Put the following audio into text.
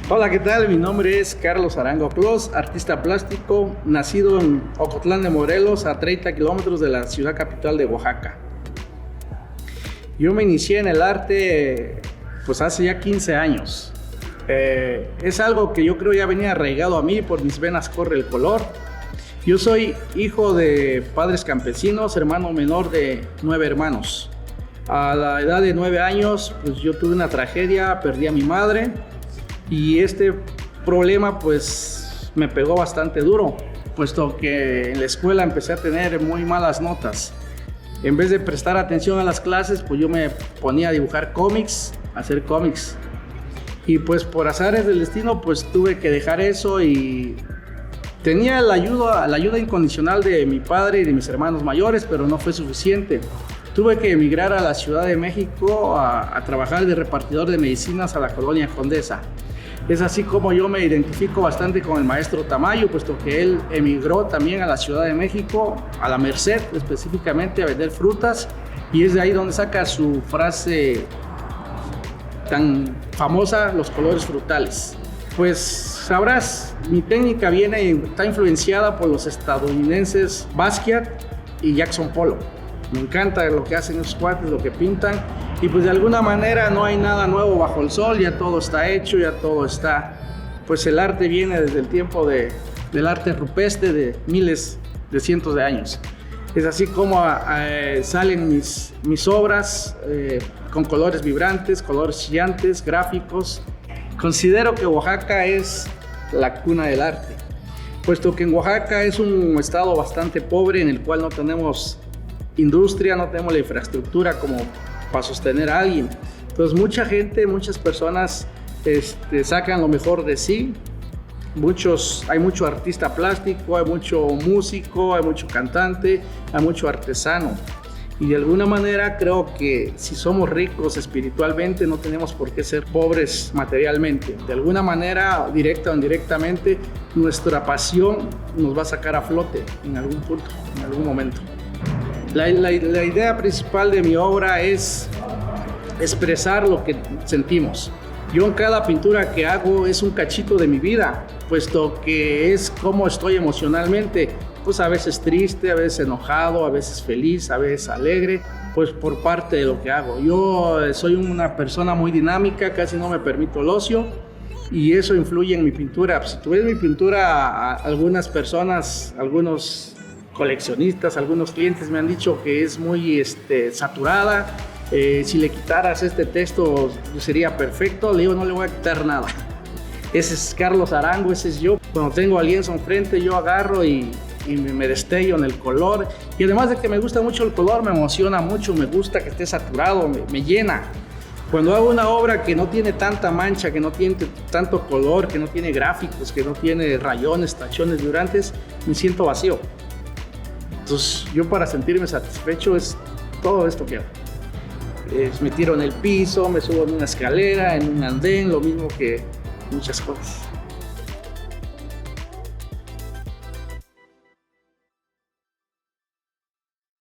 Hola, ¿qué tal? Mi nombre es Carlos Arango Clos, artista plástico, nacido en Ocotlán de Morelos, a 30 kilómetros de la ciudad capital de Oaxaca. Yo me inicié en el arte pues hace ya 15 años. Es algo que yo creo ya venía arraigado a mí, por mis venas corre el color. Yo soy hijo de padres campesinos, hermano menor de 9 hermanos. A la edad de 9 años, pues yo tuve una tragedia, perdí a mi madre y este problema pues me pegó bastante duro, puesto que en la escuela empecé a tener muy malas notas. En vez de prestar atención a las clases, pues yo me ponía a dibujar cómics, a hacer cómics. Y pues por azares del destino, pues tuve que dejar eso y tenía la ayuda incondicional de mi padre y de mis hermanos mayores, pero no fue suficiente. Tuve que emigrar a la Ciudad de México a trabajar de repartidor de medicinas a la colonia Condesa. Es así como yo me identifico bastante con el maestro Tamayo, puesto que él emigró también a la Ciudad de México, a la Merced específicamente, a vender frutas, y es de ahí donde saca su frase tan famosa, los colores frutales. Pues sabrás, mi técnica está influenciada por los estadounidenses Basquiat y Jackson Pollock. Me encanta lo que hacen esos cuates, lo que pintan, y pues de alguna manera no hay nada nuevo bajo el sol, ya todo está hecho, ya todo está, pues el arte viene desde el tiempo del arte rupestre de miles de cientos de años. Es así como salen mis obras con colores vibrantes, colores chillantes, gráficos. Considero que Oaxaca es la cuna del arte, puesto que en Oaxaca es un estado bastante pobre en el cual no tenemos industria, no tenemos la infraestructura como para sostener a alguien. Entonces muchas personas sacan lo mejor de sí. Hay mucho artista plástico, hay mucho músico, hay mucho cantante, hay mucho artesano. Y de alguna manera creo que si somos ricos espiritualmente, no tenemos por qué ser pobres materialmente. De alguna manera, directa o indirectamente, nuestra pasión nos va a sacar a flote en algún punto, en algún momento. La idea principal de mi obra es expresar lo que sentimos. Yo en cada pintura que hago es un cachito de mi vida, puesto que es cómo estoy emocionalmente, pues a veces triste, a veces enojado, a veces feliz, a veces alegre, pues por parte de lo que hago. Yo soy una persona muy dinámica, casi no me permito el ocio y eso influye en mi pintura. Si tú ves mi pintura, algunas personas, algunos coleccionistas, algunos clientes me han dicho que es muy saturada. Si le quitaras este texto sería perfecto. Le digo, no le voy a quitar nada. Ese es Carlos Arango, ese es yo. Cuando tengo a lienzo enfrente, yo agarro y me destello en el color. Y además de que me gusta mucho el color, me emociona mucho, me gusta que esté saturado, me llena. Cuando hago una obra que no tiene tanta mancha, que no tiene tanto color, que no tiene gráficos, que no tiene rayones, tachones, vibrantes, me siento vacío. Entonces, yo para sentirme satisfecho es todo esto que hago. Me tiro en el piso, me subo en una escalera, en un andén, lo mismo que muchas cosas.